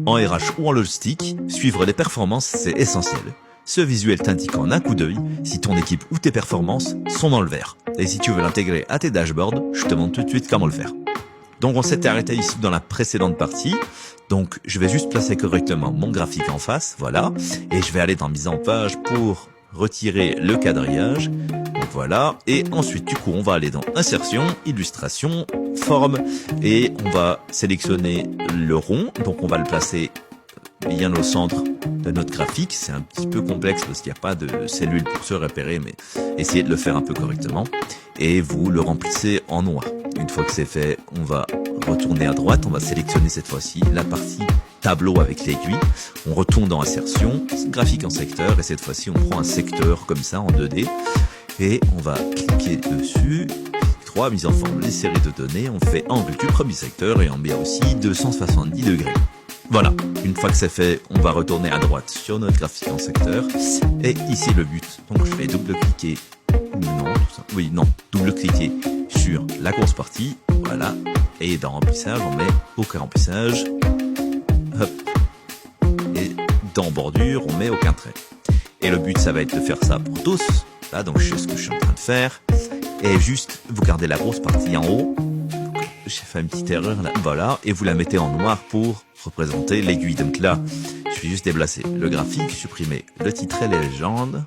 en RH ou en logistique, suivre les performances, c'est essentiel. Ce visuel t'indique en un coup d'œil si ton équipe ou tes performances sont dans le vert. Et si tu veux l'intégrer à tes dashboards, je te montre tout de suite comment le faire. Donc on s'était arrêté ici dans la précédente partie. Donc je vais juste placer correctement mon graphique en face, voilà. Et je vais aller dans mise en page pour retirer le quadrillage. Donc voilà. Et ensuite du coup on va aller dans insertion, illustration, forme. Et on va sélectionner le rond. Donc on va le placer bien au centre de notre graphique. C'est un petit peu complexe parce qu'il n'y a pas de cellule pour se repérer, mais essayez de le faire un peu correctement. Et vous le remplissez en noir. Une fois que c'est fait, on va retourner à droite. On va sélectionner cette fois-ci la partie tableau avec l'aiguille. On retourne dans insertion, graphique en secteur. Et cette fois-ci, on prend un secteur comme ça en 2D. Et on va cliquer dessus. 3, mise en forme les séries de données. On fait angle du premier secteur et on met aussi 270 degrés. Voilà, une fois que c'est fait, on va retourner à droite sur notre graphique en secteur. Et ici le but, donc je vais double-cliquer, double-cliquer sur la grosse partie, voilà. Et dans remplissage, on met aucun remplissage. Hop. Et dans bordure, on met aucun trait. Et le but, ça va être de faire ça pour tous. Là, donc je sais ce que je suis en train de faire. Et juste, vous gardez la grosse partie en haut. J'ai fait une petite erreur là, voilà, et vous la mettez en noir pour représenter l'aiguille. Donc là, je vais juste déplacer le graphique, supprimer le titre et les légendes,